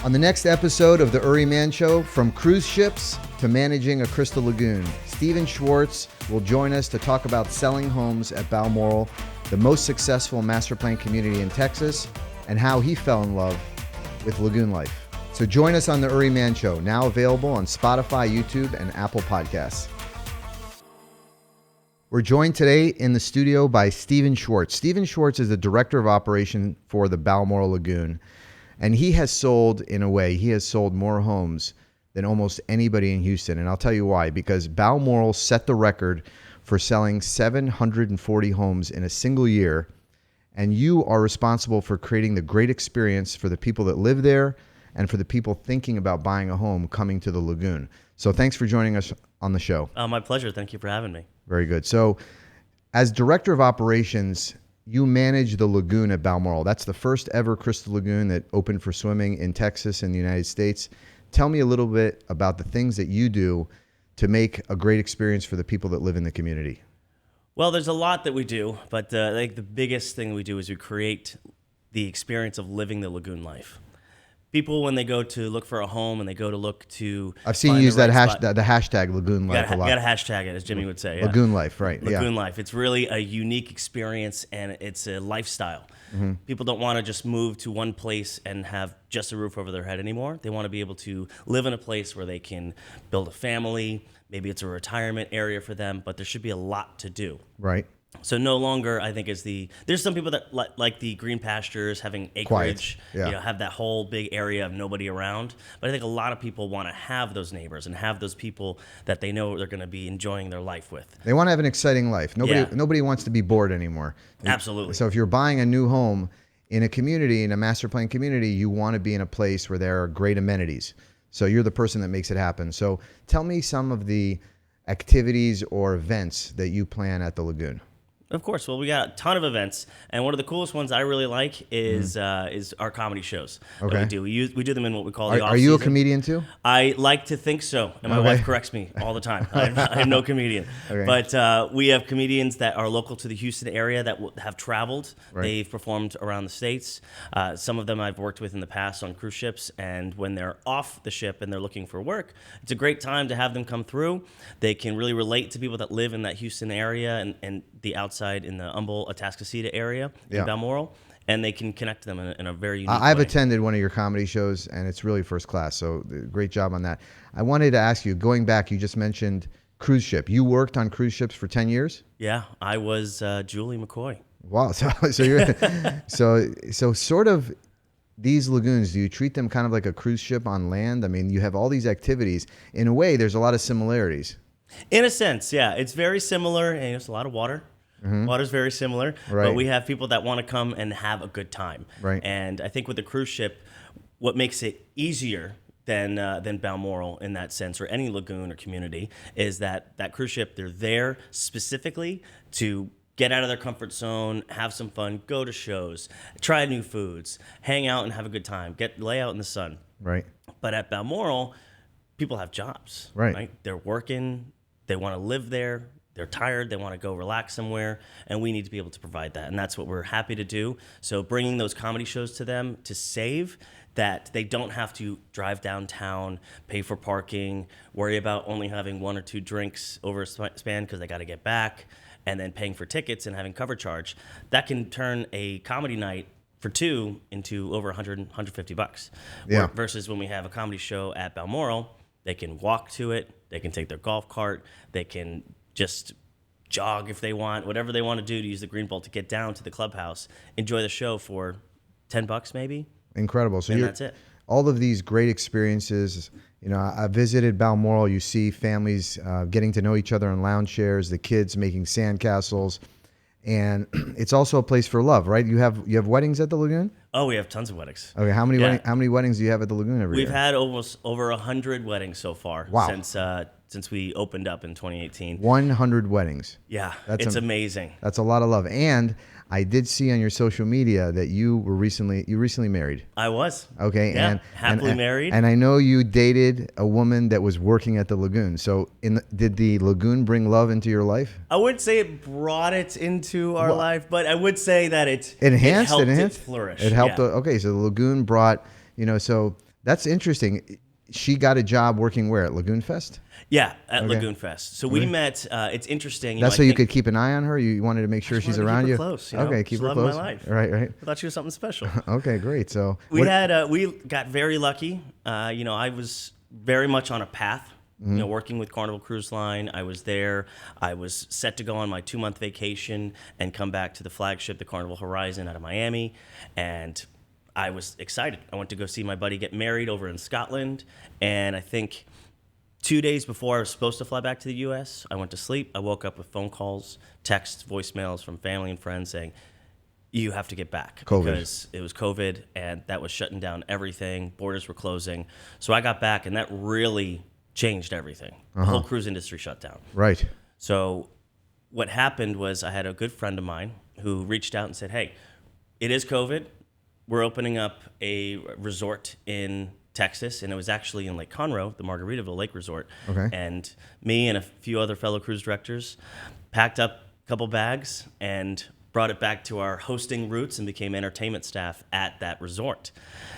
On the next episode of the Uri Man Show, from cruise ships to managing a crystal lagoon, Stephen Schwartz will join us to talk about selling homes at Balmoral, the most successful master plan community in Texas, and how he fell in love with lagoon life. So join us on the Uri Man Show, now available on Spotify, YouTube, and Apple Podcasts. We're joined today in the studio by Stephen Schwartz. Stephen Schwartz is the Director of Operation for the Balmoral Lagoon. And he has sold more homes than almost anybody in Houston. And I'll tell you why. Because Balmoral set the record for selling 740 homes in a single year. And you are responsible for creating the great experience for the people that live there and for the people thinking about buying a home coming to the lagoon. So thanks for joining us on the show. My pleasure. Thank you for having me. Very good. So as Director of Operations, you manage the lagoon at Balmoral. That's the first ever crystal lagoon that opened for swimming in Texas and the United States. Tell me a little bit about the things that you do to make a great experience for the people that live in the community. Well, there's a lot that we do, but I think the biggest thing we do is we create the experience of living the lagoon life. People, when they go to look for a home and they go to look to... I've seen you use that the hashtag lagoon life a lot. You got to hashtag it, as Jimmy would say. Lagoon life, right. Lagoon life. It's really a unique experience, and it's a lifestyle. Mm-hmm. People don't want to just move to one place and have just a roof over their head anymore. They want to be able to live in a place where they can build a family. Maybe it's a retirement area for them, but there should be a lot to do. Right. So no longer, I think, there's some people that like the green pastures, having acreage, have that whole big area of nobody around. But I think a lot of people want to have those neighbors and have those people that they know they're going to be enjoying their life with. They want to have an exciting life. Nobody wants to be bored anymore. Absolutely. So if you're buying a new home in a community, in a master plan community, you want to be in a place where there are great amenities. So you're the person that makes it happen. So tell me some of the activities or events that you plan at the lagoon. Of course. Well, we got a ton of events, and one of the coolest ones I really like is our comedy shows that we do. We do them in what we call the off-season. Are you a comedian too? I like to think so, and my wife corrects me all the time. I'm no comedian. Okay. But we have comedians that are local to the Houston area that have traveled. Right. They've performed around the States. Some of them I've worked with in the past on cruise ships, and when they're off the ship and they're looking for work, it's a great time to have them come through. They can really relate to people that live in that Houston area and the outside in the Humble, Atascocita area in Balmoral, and they can connect them in a very unique way. I've attended one of your comedy shows, and it's really first class, so great job on that. I wanted to ask you, going back, you just mentioned cruise ship. You worked on cruise ships for 10 years? Yeah, I was Julie McCoy. Wow, so you're so sort of these lagoons, do you treat them kind of like a cruise ship on land? I mean, you have all these activities. In a way, there's a lot of similarities. In a sense, yeah. It's very similar, and there's a lot of water. Mm-hmm. Water's very similar, but we have people that want to come and have a good time. Right. And I think with the cruise ship, what makes it easier than Balmoral in that sense, or any lagoon or community, is that cruise ship, they're there specifically to get out of their comfort zone, have some fun, go to shows, try new foods, hang out and have a good time, lay out in the sun. Right. But at Balmoral, people have jobs. Right. They're working, they want to live there. They're tired, they want to go relax somewhere, and we need to be able to provide that. And that's what we're happy to do. So bringing those comedy shows to them to save that they don't have to drive downtown, pay for parking, worry about only having one or two drinks over a span because they got to get back, and then paying for tickets and having cover charge. That can turn a comedy night for two into over $100, $150. Yeah. Versus when we have a comedy show at Balmoral, they can walk to it, they can take their golf cart, they can just jog if they want, whatever they want to do to use the green bolt to get down to the clubhouse, enjoy the show for $10 maybe. Incredible. So that's it. All of these great experiences. You know, I visited Balmoral. You see families getting to know each other in lounge chairs, the kids making sandcastles, and it's also a place for love, right? You have weddings at the lagoon? Oh, we have tons of weddings. Okay, how many weddings do you have at the lagoon every year? We've had almost over 100 weddings so far. Wow. Since we opened up in 2018. 100 weddings. Yeah, it's amazing. That's a lot of love. And I did see on your social media that you recently married. I was. Okay. Yeah, happily married. And I know you dated a woman that was working at the lagoon. So did the lagoon bring love into your life? I wouldn't say it brought it into our life, but I would say that it helped it flourish. It helped. Yeah. Okay. So the lagoon brought, so That's interesting. She got a job working where? At Lagoon Fest? Yeah, at Lagoon Fest. So we met. It's interesting. That's so you could keep an eye on her? You wanted to make sure she's around you? Close, Okay, keep her close. Of my life. Right. I thought she was something special. Okay, great. So we got very lucky. I was very much on a path. Working with Carnival Cruise Line, I was there. I was set to go on my 2-month vacation and come back to the flagship, the Carnival Horizon, out of Miami, and I was excited. I went to go see my buddy get married over in Scotland, and I think 2 days before I was supposed to fly back to the U.S., I went to sleep. I woke up with phone calls, texts, voicemails from family and friends saying, you have to get back. COVID. Because it was COVID, and that was shutting down everything. Borders were closing. So I got back, and that really changed everything. The whole cruise industry shut down. Right. So what happened was I had a good friend of mine who reached out and said, hey, it is COVID. We're opening up a resort in Texas, and it was actually in Lake Conroe, the Margaritaville Lake Resort. Okay. And me and a few other fellow cruise directors packed up a couple bags and brought it back to our hosting roots and became entertainment staff at that resort.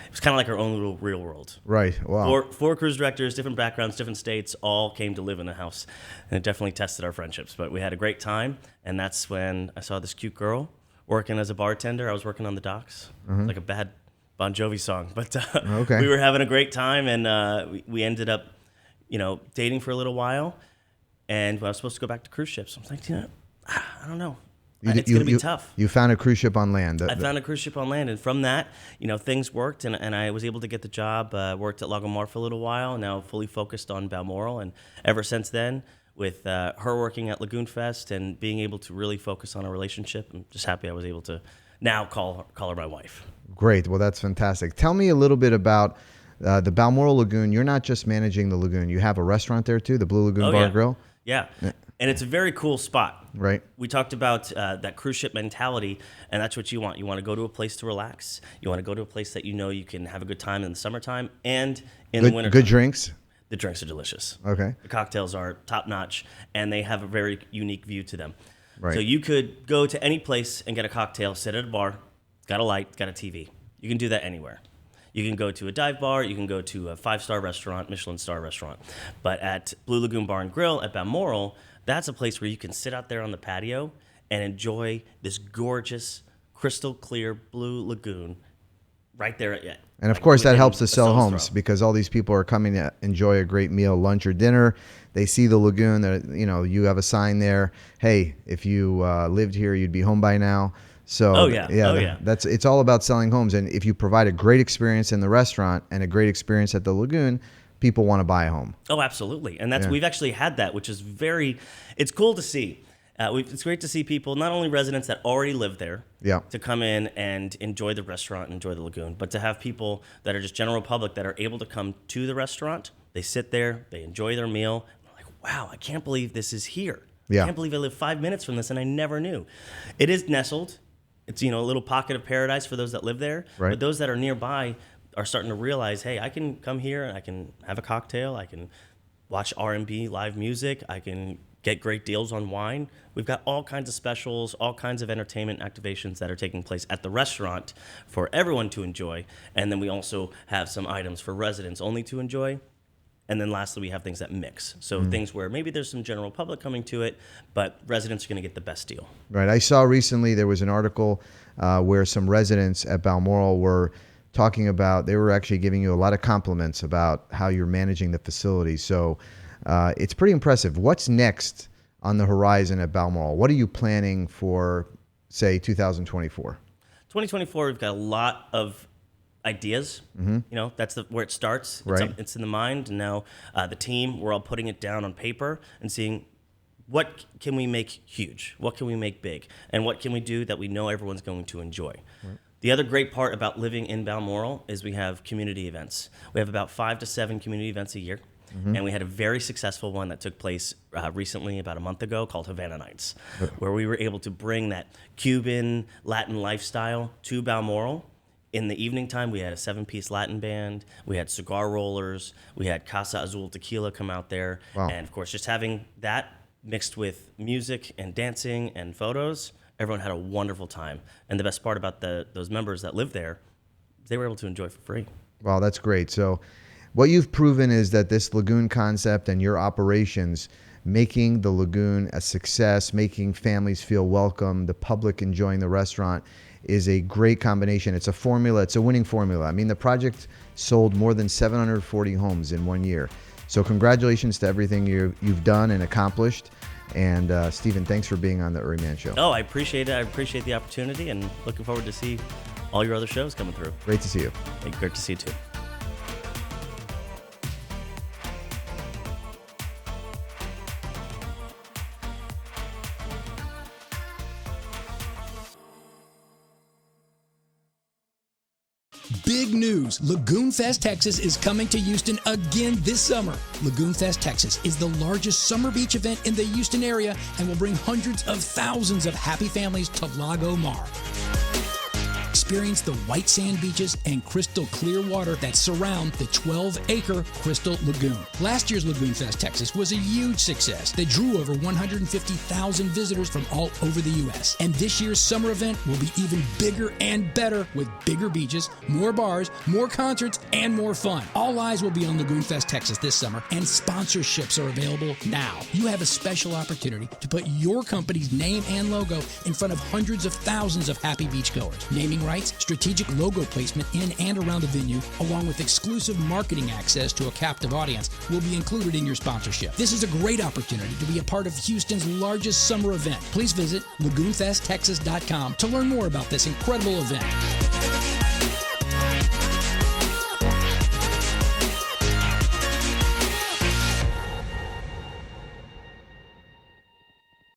It was kind of like our own little real world. Right. Wow. Four cruise directors, different backgrounds, different states, all came to live in the house. And it definitely tested our friendships. But we had a great time, and that's when I saw this cute girl working as a bartender. I was working on the docks, like a bad Bon Jovi song. But we were having a great time, and we ended up, dating for a little while. And I was supposed to go back to cruise ships. I was like, I don't know. It's going to be tough. You found a cruise ship on land. I found a cruise ship on land, and from that, things worked, and I was able to get the job. Worked at Lagomar for a little while, now fully focused on Balmoral, and ever since then, with her working at Lagoon Fest and being able to really focus on a relationship, I'm just happy I was able to now call her my wife. Great. Well, that's fantastic. Tell me a little bit about the Balmoral Lagoon. You're not just managing the lagoon. You have a restaurant there, too, the Blue Lagoon Bar and Grill? Yeah. And it's a very cool spot. Right. We talked about that cruise ship mentality, and that's what you want. You want to go to a place to relax. You want to go to a place that you can have a good time in the summertime and in the winter. Good drinks? The drinks are delicious. Okay. The cocktails are top-notch, and they have a very unique view to them. Right. So you could go to any place and get a cocktail, sit at a bar, got a light, got a TV. You can do that anywhere. You can go to a dive bar. You can go to a 5-star restaurant, Michelin star restaurant. But at Blue Lagoon Bar and Grill at Balmoral, that's a place where you can sit out there on the patio and enjoy this gorgeous, crystal clear blue lagoon right there at And of course, that helps to sell homes because all these people are coming to enjoy a great meal, lunch or dinner. They see the lagoon. You have a sign there. Hey, if you lived here, you'd be home by now. So it's all about selling homes. And if you provide a great experience in the restaurant and a great experience at the lagoon, people want to buy a home. Oh, absolutely. And we've actually had that, which is it's cool to see. It's great to see people, not only residents that already live there, to come in and enjoy the restaurant and enjoy the lagoon, but to have people that are just general public that are able to come to the restaurant. They sit there, they enjoy their meal. And they're like, wow, I can't believe this is here. I can't believe I live 5 minutes from this and I never knew. It is nestled. It's, a little pocket of paradise for those that live there. Right. But those that are nearby are starting to realize, hey, I can come here and I can have a cocktail. I can watch R&B live music. I can get great deals on wine. We've got all kinds of specials, all kinds of entertainment activations that are taking place at the restaurant for everyone to enjoy. And then we also have some items for residents only to enjoy. And then lastly, we have things that mix. So things where maybe there's some general public coming to it, but residents are going to get the best deal. Right. I saw recently there was an article where some residents at Balmoral were talking about, they were actually giving you a lot of compliments about how you're managing the facility. So it's pretty impressive. What's next on the horizon at Balmoral? What are you planning for, say, 2024? 2024, we've got a lot of ideas. That's where it starts. It's in the mind. And now the team, we're all putting it down on paper and seeing what can we make huge? What can we make big? And what can we do that we know everyone's going to enjoy? Right. The other great part about living in Balmoral is we have community events. We have about 5 to 7 community events a year. And we had a very successful one that took place recently, about a month ago, called Havana Nights, where we were able to bring that Cuban Latin lifestyle to Balmoral. In the evening time, we had a 7-piece Latin band. We had cigar rollers. We had Casa Azul tequila come out there. Wow. And, of course, just having that mixed with music and dancing and photos, everyone had a wonderful time. And the best part about those members that live there, they were able to enjoy for free. Well, that's great. So what you've proven is that this lagoon concept and your operations, making the lagoon a success, making families feel welcome, the public enjoying the restaurant, is a great combination. It's a formula. It's a winning formula. I mean, the project sold more than 740 homes in 1 year. So congratulations to everything you've done and accomplished. And Stephen, thanks for being on the Uri Man Show. Oh, I appreciate it. I appreciate the opportunity, and looking forward to see all your other shows coming through. Great to see you. Hey, great to see you too. Big news! Lagoon Fest Texas is coming to Houston again this summer. Lagoon Fest Texas is the largest summer beach event in the Houston area and will bring hundreds of thousands of happy families to Lago Mar. Experience the white sand beaches and crystal clear water that surround the 12-acre Crystal Lagoon. Last year's Lagoon Fest Texas was a huge success that drew over 150,000 visitors from all over the U.S. And this year's summer event will be even bigger and better with bigger beaches, more bars, more concerts, and more fun. All eyes will be on Lagoon Fest Texas this summer, and sponsorships are available now. You have a special opportunity to put your company's name and logo in front of hundreds of thousands of happy beachgoers. Naming rights, strategic logo placement in and around the venue, along with exclusive marketing access to a captive audience, will be included in your sponsorship. This is a great opportunity to be a part of Houston's largest summer event. Please visit lagoonfesttexas.com to learn more about this incredible event.